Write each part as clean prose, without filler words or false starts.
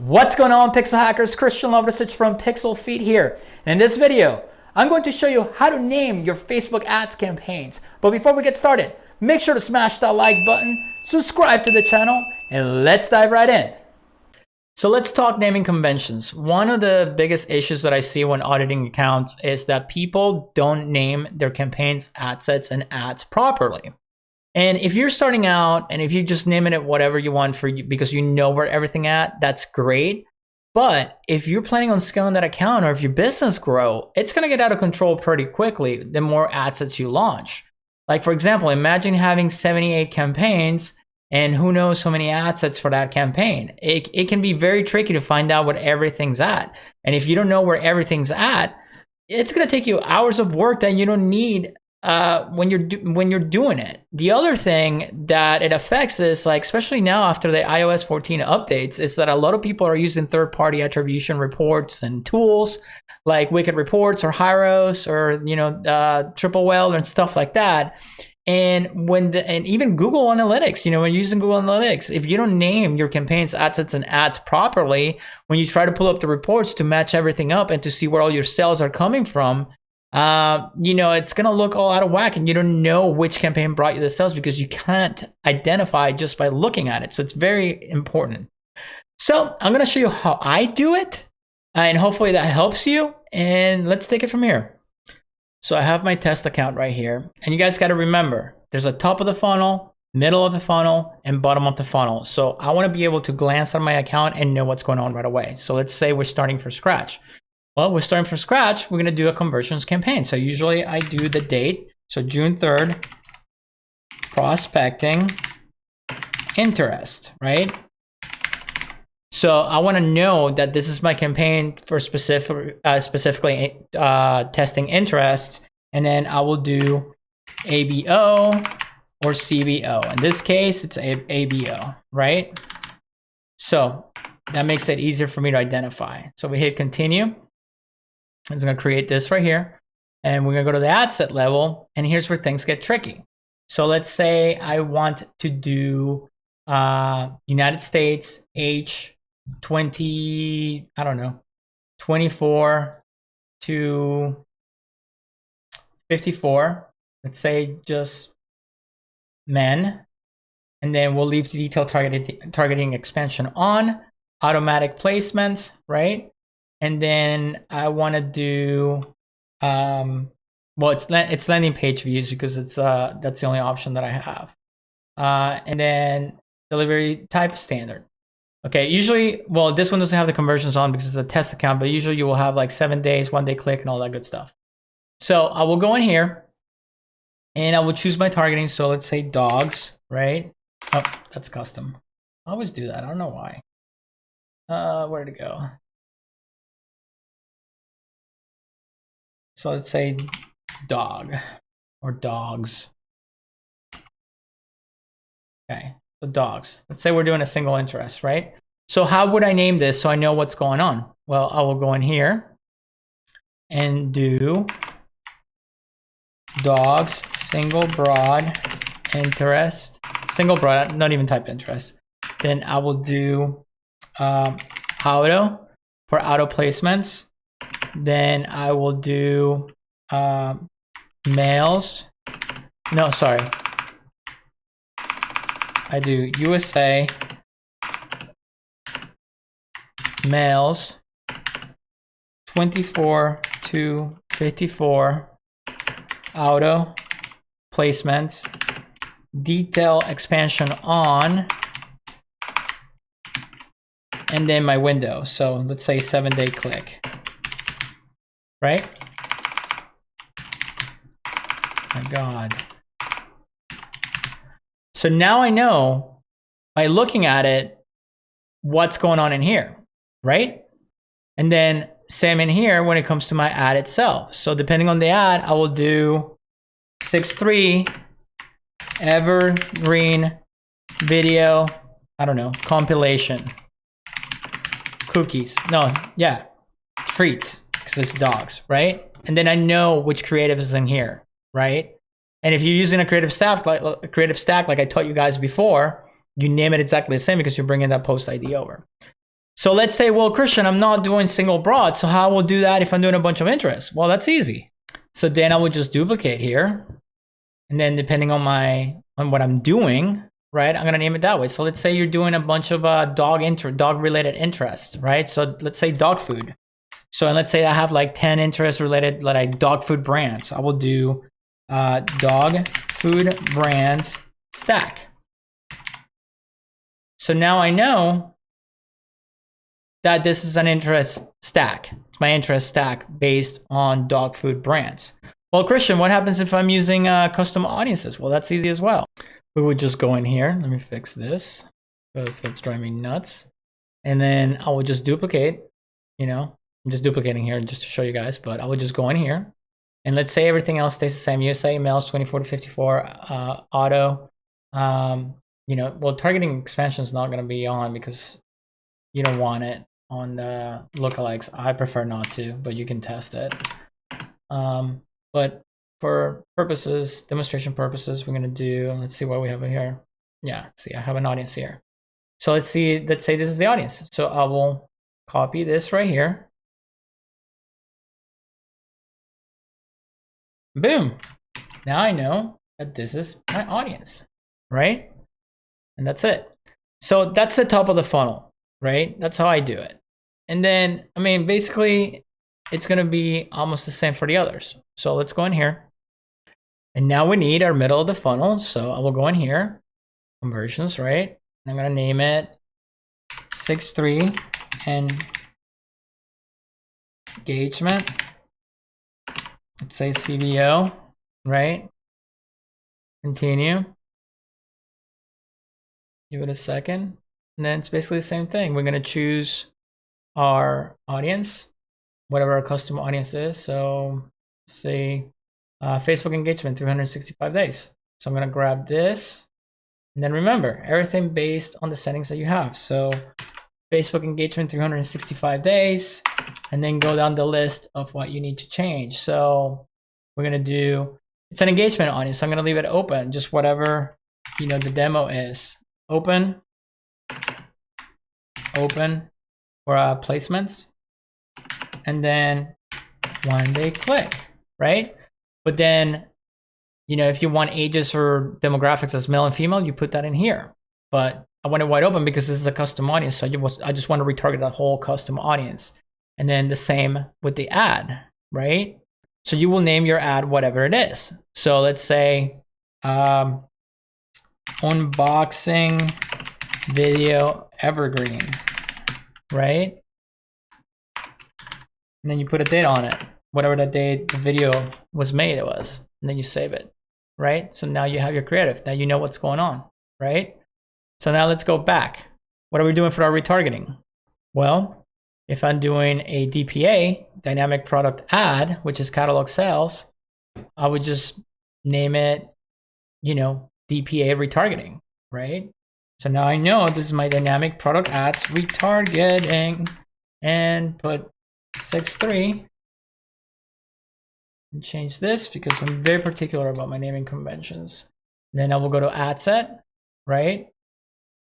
What's going on, Pixel Hackers? Christian Lovrecich from PixlFeed here. And in this video, I'm going to show you how to name your Facebook ads campaigns. But before we get started, make sure to smash that like button, subscribe to the channel, and let's dive right in. So let's talk naming conventions. One of the biggest issues that I see when auditing accounts is that people don't name their campaigns, ad sets, and ads properly. And if you're starting out and if you're just naming it whatever you want for you because you know where everything at, that's great. But if you're planning on scaling that account or if your business grow, it's going to get out of control pretty quickly the more ad sets you launch. Like, for example, imagine having 78 campaigns and who knows how many ad sets for that campaign. It can be very tricky to find out what everything's at. And if you don't know where everything's at, it's going to take you hours of work that you don't need when you're doing it. The other thing that it affects is, like, especially now after the iOS 14 updates, is that a lot of people are using third-party attribution reports and tools like Wicked Reports or Hyros or Triple Whale and stuff like that. And and even Google Analytics, when you're using Google Analytics, if you don't name your campaigns, ad sets, and ads properly, when you try to pull up the reports to match everything up and to see where all your sales are coming from, it's going to look all out of whack and you don't know which campaign brought you the sales because you can't identify just by looking at it. So it's very important. So I'm going to show you how I do it and hopefully that helps you. And let's take it from here. So I have my test account right here, and you guys got to remember there's a top of the funnel, middle of the funnel, and bottom of the funnel. So I want to be able to glance at my account and know what's going on right away. So let's say we're starting from scratch. Well, we're starting from scratch. We're going to do a conversions campaign. So usually I do the date. So June 3rd, prospecting interest, right? So I want to know that this is my campaign for specifically testing interests. And then I will do ABO or CBO. In this case, it's ABO, right? So that makes it easier for me to identify. So we hit continue. It's going to create this right here. And we're going to go to the ad set level. And here's where things get tricky. So let's say I want to do United States, age 24 to 54. Let's say just men. And then we'll leave the detailed targeting expansion on, automatic placements, right? And then I want to do, it's landing page views because it's that's the only option that I have. And then delivery type standard. Okay, usually, well, this one doesn't have the conversions on because it's a test account, but usually you will have like 7 days, 1 day click, and all that good stuff. So I will go in here and I will choose my targeting. So let's say dogs, right? Oh, that's custom. I always do that. I don't know why. Where did it go? So let's say dog or dogs. Okay. So dogs. Let's say we're doing a single interest, right? So how would I name this so I know what's going on? Well, I will go in here and do dogs, single broad interest, single broad, not even type interest. Then I will do auto for auto placements. Then I will do males. No, sorry. I do USA, males, 24 to 54, auto, placements, detail expansion on, and then my window. So let's say 7 day click, right? My God. So now I know by looking at it what's going on in here, right? And then same in here when it comes to my ad itself. So depending on the ad, I will do 6.3 evergreen video, I don't know, compilation, cookies. No, yeah, treats because it's dogs, right? And then I know which creative is in here, right? And if you're using a creative stack like I taught you guys before, you name it exactly the same because you're bringing that post ID over. So let's say, well, Christian, I'm not doing single broad. So how will do that if I'm doing a bunch of interests? Well, that's easy. So then I would just duplicate here. And then depending on what I'm doing, right, I'm gonna name it that way. So let's say you're doing a bunch of dog related interests, right? So let's say dog food. So and let's say I have like 10 interests related like dog food brands. I will do dog food brands stack. So now I know that this is an interest stack. It's my interest stack based on dog food brands. Well, Christian, what happens if I'm using custom audiences? Well, that's easy as well. We would just go in here. Let me fix this because that's driving me nuts. And then I will just duplicate, I'm just duplicating here just to show you guys, but I would just go in here. And let's say everything else stays the same. USA emails 24 to 54, auto. Well, targeting expansion is not going to be on because you don't want it on the lookalikes. I prefer not to, but you can test it. But for demonstration purposes, we're going to do, let's see what we have here. Yeah, see, I have an audience here. So let's say this is the audience. So I will copy this right here. Boom. Now I know that this is my audience, right? And that's it. So that's the top of the funnel, right? That's how I do it. And then, basically, it's going to be almost the same for the others. So let's go in here. And now we need our middle of the funnel. So I will go in here, conversions, right? I'm going to name it 6.3 and engagement. Let's say CBO, right? Continue. Give it a second. And then it's basically the same thing. We're going to choose our audience, whatever our custom audience is. So let's say Facebook engagement, 365 days. So I'm going to grab this. And then remember, everything based on the settings that you have. So Facebook engagement, 365 days. And then go down the list of what you need to change. So we're going to do, it's an engagement audience. So I'm going to leave it open, just whatever, the demo is. Open for placements. And then one day click, right? But then, if you want ages or demographics as male and female, you put that in here. But I want it wide open because this is a custom audience. So I just want to retarget that whole custom audience. And then the same with the ad, right? So you will name your ad whatever it is. So let's say unboxing video evergreen, right? And then you put a date on it, whatever that date the video was made it was, and then you save it, right? So now you have your creative. Now you know what's going on, right? So now let's go back. What are we doing for our retargeting? Well, if I'm doing a DPA, dynamic product ad, which is catalog sales, I would just name it, DPA retargeting, right? So now I know this is my dynamic product ads retargeting, and put 6.3 and change this because I'm very particular about my naming conventions. And then I will go to ad set, right?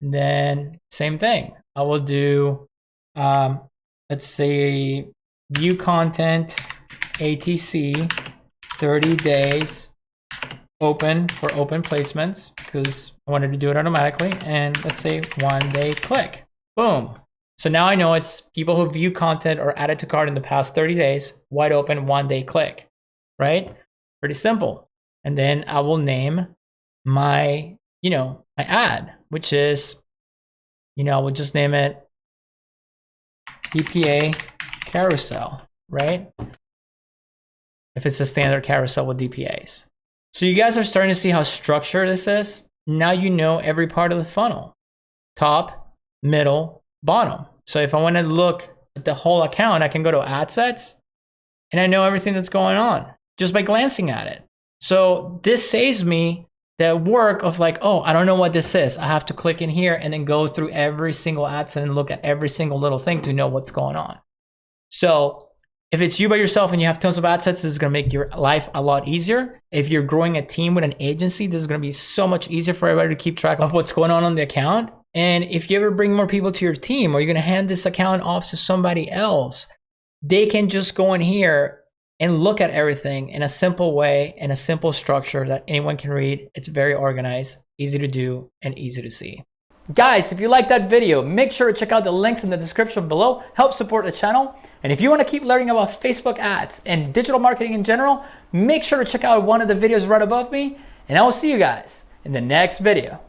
And then same thing. I will do, let's say view content, ATC, 30 days, open for open placements because I wanted to do it automatically. And let's say one day click, boom. So now I know it's people who view content or added to cart in the past 30 days, wide open, one day click, right? Pretty simple. And then I will name my, my ad, which is, I would just name it DPA carousel, right? If it's a standard carousel with DPAs. So you guys are starting to see how structured this is. Now you know every part of the funnel, top, middle, bottom. So if I want to look at the whole account, I can go to ad sets and I know everything that's going on just by glancing at it. So this saves me the work of like, oh, I don't know what this is. I have to click in here and then go through every single ad set and look at every single little thing to know what's going on. So if it's you by yourself and you have tons of ad sets, this is going to make your life a lot easier. If you're growing a team with an agency, this is going to be so much easier for everybody to keep track of what's going on the account. And if you ever bring more people to your team, or you're gonna hand this account off to somebody else, they can just go in here and look at everything in a simple way, in a simple structure that anyone can read. It's very organized, easy to do, and easy to see. Guys, if you like that video, make sure to check out the links in the description below. Help support the channel. And if you want to keep learning about Facebook ads and digital marketing in general, make sure to check out one of the videos right above me. And I will see you guys in the next video.